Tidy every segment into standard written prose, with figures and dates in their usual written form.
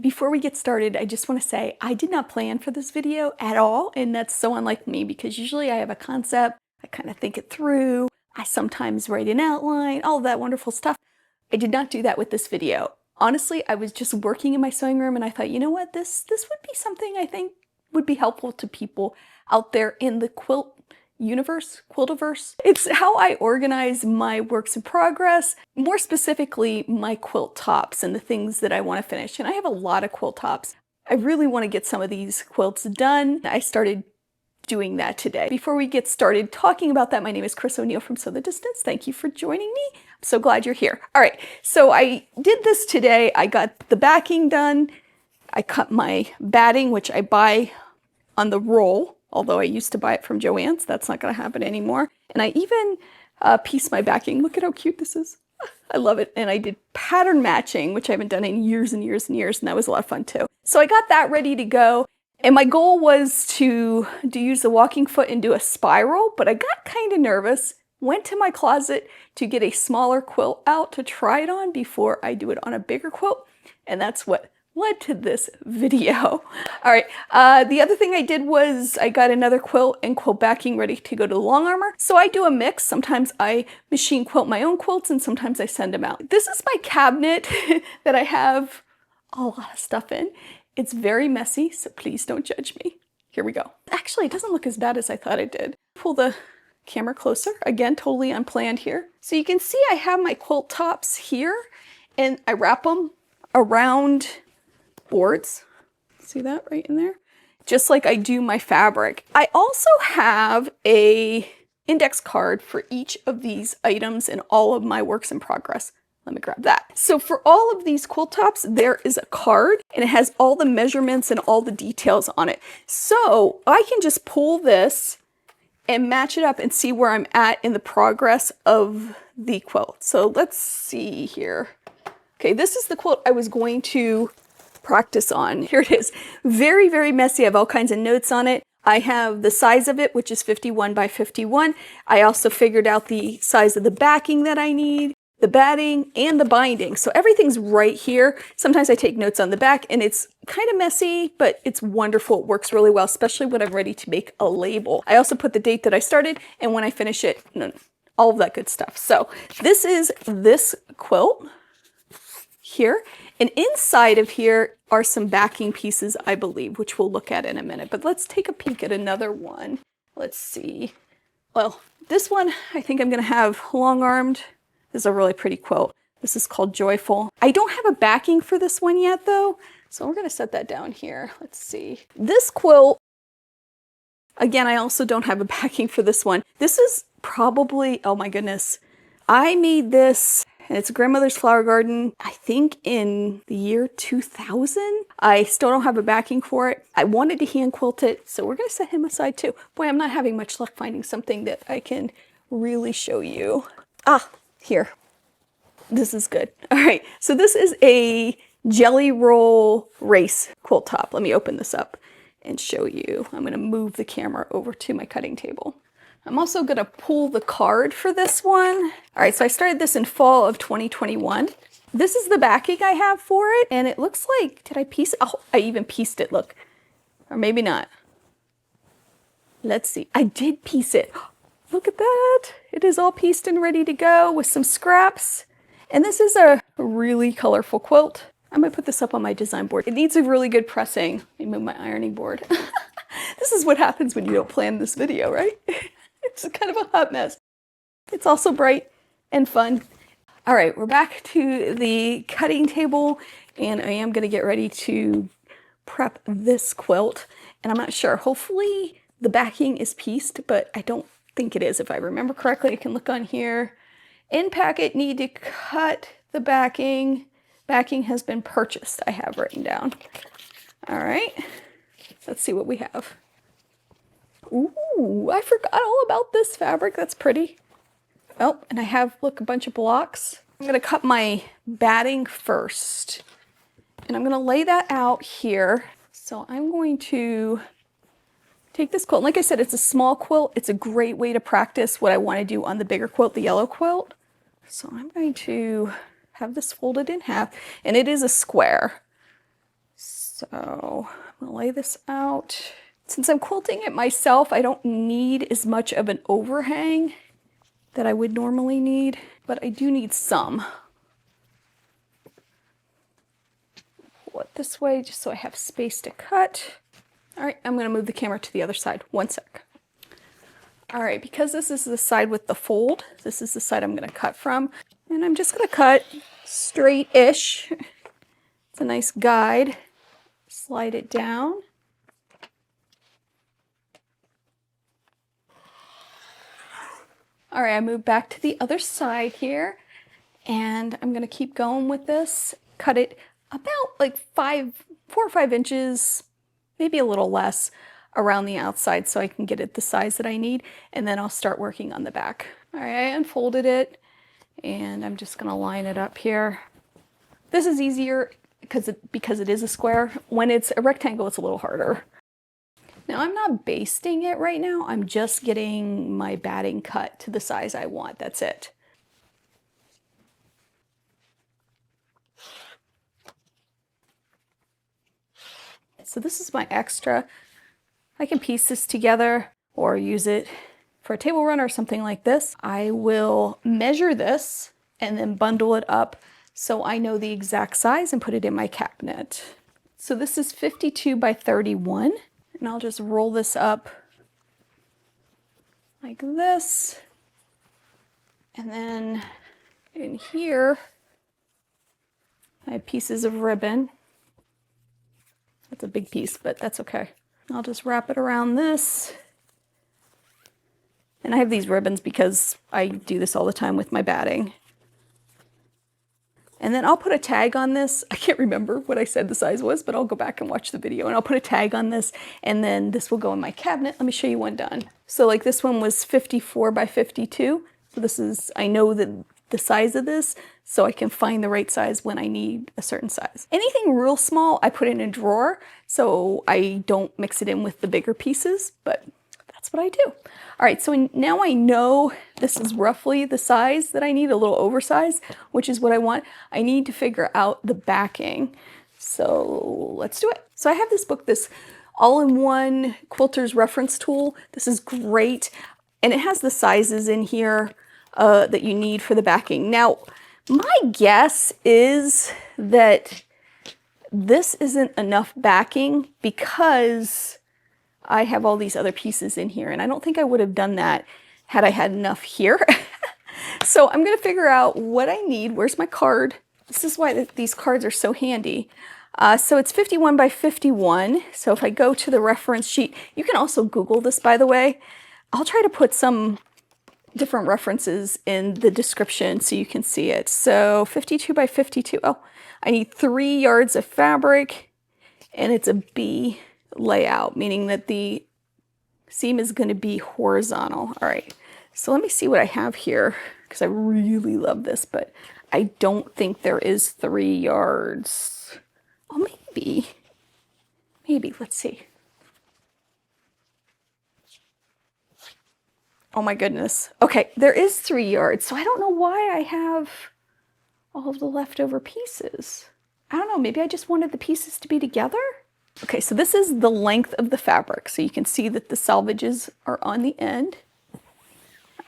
Before we get started, I just want to say I did not plan for this video at all, and that's so unlike me because usually I have a concept, I kind of think it through, I sometimes write an outline, all that wonderful stuff. I did not do that with this video. Honestly, I was just working in my sewing room and I thought, you know what, this would be something I think would be helpful to people out there in the quilt universe, quiltiverse. It's how I organize my works in progress, more specifically my quilt tops and the things that I want to finish. And I have a lot of quilt tops. I really want to get some of these quilts done. I started doing that today. Before we get started talking about that, my name is Chris O'Neill from Sew the Distance. Thank you for joining me. I'm so glad you're here. All right, so I did this today. I got the backing done. I cut my batting, which I buy on the roll, although I used to buy it from Joann's. That's not going to happen anymore. And I even pieced my backing. Look at how cute this is. I love it. And I did pattern matching, which I haven't done in years and years and years, and that was a lot of fun too. So I got that ready to go. And my goal was to use the walking foot and do a spiral, but I got kind of nervous, went to my closet to get a smaller quilt out to try it on before I do it on a bigger quilt. And that's what led to this video. All right, the other thing I did was I got another quilt and quilt backing ready to go to the long armor. So I do a mix. Sometimes I machine quilt my own quilts and sometimes I send them out. This is my cabinet that I have a lot of stuff in. It's very messy, so please don't judge me. Here we go. Actually, it doesn't look as bad as I thought it did. Pull the camera closer. Again, totally unplanned here. So you can see I have my quilt tops here and I wrap them around boards. See that right in there? Just like I do my fabric. I also have a index card for each of these items in all of my works in progress. Let me grab that. So for all of these quilt tops, there is a card and it has all the measurements and all the details on it. So I can just pull this and match it up and see where I'm at in the progress of the quilt. So let's see here. Okay, this is the quilt I was going to practice on. Here it is. Very, very messy. I have all kinds of notes on it. I have the size of it, which is 51 by 51. I also figured out the size of the backing that I need, the batting, and the binding. So everything's right here. Sometimes I take notes on the back and it's kind of messy, but it's wonderful. It works really well, especially when I'm ready to make a label. I also put the date that I started and when I finish it, all of that good stuff. So this is this quilt here. And inside of here are some backing pieces, I believe, which we'll look at in a minute. But let's take a peek at another one. Let's see. Well, this one I think I'm going to have long-armed. This is a really pretty quilt. This is called Joyful. I don't have a backing for this one yet though, so we're gonna set that down here. Let's see. This quilt, again, I also don't have a backing for this one. This is probably, oh my goodness. I made this, and it's a grandmother's flower garden, I think in the year 2000. I still don't have a backing for it. I wanted to hand quilt it, so we're gonna set him aside too. Boy, I'm not having much luck finding something that I can really show you. Here, this is good. All right, so this is a jelly roll race quilt top. Let me open this up and show you. I'm gonna move the camera over to my cutting table. I'm also gonna pull the card for this one. All right, so I started this in fall of 2021. This is the backing I have for it, and it looks like, did I piece it? Oh, I even pieced it, look. Or maybe not. Let's see, I did piece it. Look at that. It is all pieced and ready to go with some scraps. And this is a really colorful quilt. I'm gonna put this up on my design board. It needs a really good pressing. Let me move my ironing board. This is what happens when you don't plan this video, right? It's kind of a hot mess. It's also bright and fun. All right, we're back to the cutting table and I am gonna get ready to prep this quilt. And I'm not sure, hopefully the backing is pieced, but I don't think it is. If I remember correctly, I can look on here. In packet, need to cut the backing. Backing has been purchased, I have written down. All right, let's see what we have. Ooh, I forgot all about this fabric. That's pretty. Oh, and I have, look, a bunch of blocks. I'm gonna cut my batting first. And I'm gonna lay that out here. So I'm going to take this quilt. Like I said, it's a small quilt. It's a great way to practice what I want to do on the bigger quilt, the yellow quilt. So I'm going to have this folded in half, and it is a square. So I'm gonna lay this out. Since I'm quilting it myself, I don't need as much of an overhang that I would normally need, but I do need some. Pull it this way just so I have space to cut. All right, I'm gonna move the camera to the other side. One sec. All right, because this is the side with the fold, this is the side I'm gonna cut from. And I'm just gonna cut straight-ish. It's a nice guide. Slide it down. All right, I moved back to the other side here, and I'm gonna keep going with this. Cut it about like 4 or 5 inches, maybe a little less, around the outside so I can get it the size that I need, and then I'll start working on the back. All right, I unfolded it, and I'm just gonna line it up here. This is easier because it is a square. When it's a rectangle, it's a little harder. Now I'm not basting it right now, I'm just getting my batting cut to the size I want, that's it. So this is my extra. I can piece this together or use it for a table runner or something like this. I will measure this and then bundle it up so I know the exact size and put it in my cabinet. So this is 52 by 31. And I'll just roll this up like this. And then in here, I have pieces of ribbon. That's a big piece, but that's okay. I'll just wrap it around this. And I have these ribbons because I do this all the time with my batting. And then I'll put a tag on this. I can't remember what I said the size was, but I'll go back and watch the video and I'll put a tag on this, and then this will go in my cabinet. Let me show you one done. So like this one was 54 by 52. So this is, I know the size of this, so I can find the right size when I need a certain size. Anything real small, I put in a drawer, so I don't mix it in with the bigger pieces, but that's what I do. All right, so now I know this is roughly the size that I need, a little oversized, which is what I want. I need to figure out the backing. So let's do it. So I have this book, this all-in-one quilter's reference tool. This is great. And it has the sizes in here that you need for the backing. Now, my guess is that this isn't enough backing because I have all these other pieces in here, and I don't think I would have done that had I had enough here. So I'm going to figure out what I need. Where's my card? This is why these cards are so handy. So it's 51 by 51. So if I go to the reference sheet, you can also Google this, by the way. I'll try to put some different references in the description so you can see it. So 52 by 52. Oh, I need 3 yards of fabric, and it's a B layout, meaning that the seam is going to be horizontal. All right, so let me see what I have here because I really love this, but I don't think there is 3 yards. Oh, maybe, let's see. Oh my goodness. Okay, there is 3 yards, so I don't know why I have all of the leftover pieces. I don't know, maybe I just wanted the pieces to be together? Okay, so this is the length of the fabric, so you can see that the selvages are on the end.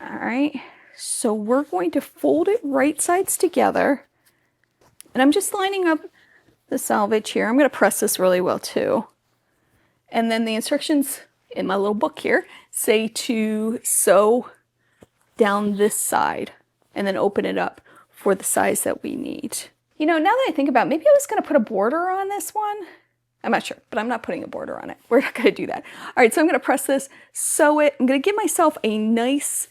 All right, so we're going to fold it right sides together, and I'm just lining up the selvage here. I'm going to press this really well too. And then the instructions in my little book here say to sew down this side and then open it up for the size that we need. You know, now that I think about it, maybe I was going to put a border on this one. I'm not sure, but I'm not putting a border on it. We're not going to do that. All right, so I'm going to press this, sew it. I'm going to give myself a nice,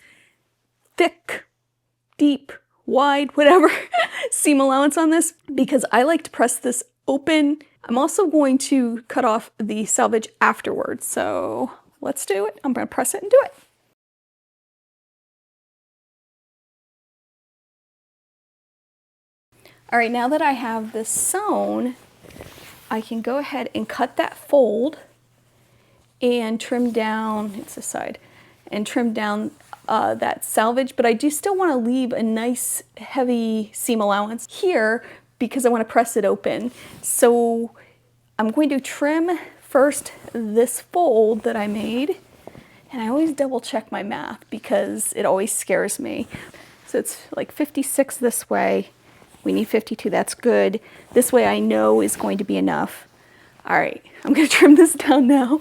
thick, deep, wide, whatever seam allowance on this because I like to press this open. I'm also going to cut off the selvage afterwards. So let's do it. I'm going to press it and do it. All right, now that I have this sewn, I can go ahead and cut that fold and trim down, it's this side, and trim down that selvage, but I do still want to leave a nice heavy seam allowance here because I want to press it open. So I'm going to trim first this fold that I made, and I always double check my math because it always scares me. So it's like 56 this way. We need 52, that's good. This way I know is going to be enough. All right, I'm gonna trim this down now.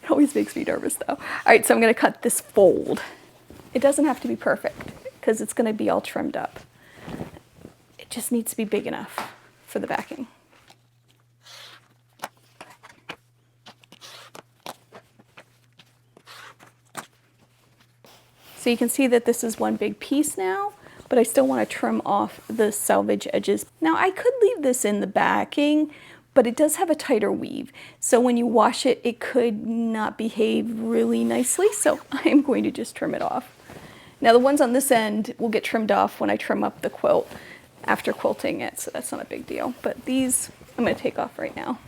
It always makes me nervous though. All right, so I'm gonna cut this fold. It doesn't have to be perfect because it's gonna be all trimmed up. It just needs to be big enough for the backing. So you can see that this is one big piece now, but I still want to trim off the selvage edges. Now I could leave this in the backing, but it does have a tighter weave. So when you wash it, it could not behave really nicely. So I am going to just trim it off. Now the ones on this end will get trimmed off when I trim up the quilt after quilting it. So that's not a big deal. But these I'm going to take off right now.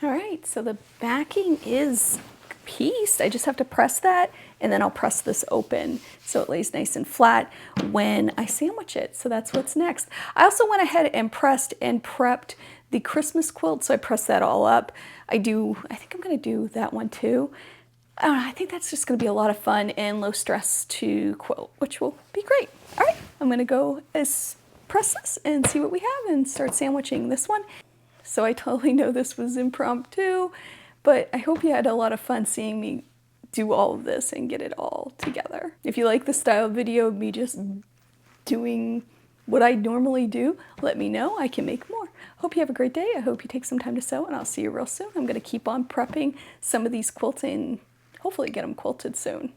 All right, so the backing is pieced. I just have to press that, and then I'll press this open so it lays nice and flat when I sandwich it. So that's what's next. I also went ahead and pressed and prepped the Christmas quilt, so I pressed that all up. I think I'm gonna do that one too. I don't know, I think that's just gonna be a lot of fun and low stress to quilt, which will be great. All right, I'm gonna go press this and see what we have and start sandwiching this one. So I totally know this was impromptu, but I hope you had a lot of fun seeing me do all of this and get it all together. If you like the style of video of me just doing what I normally do, let me know. I can make more. Hope you have a great day. I hope you take some time to sew, and I'll see you real soon. I'm going to keep on prepping some of these quilts and hopefully get them quilted soon.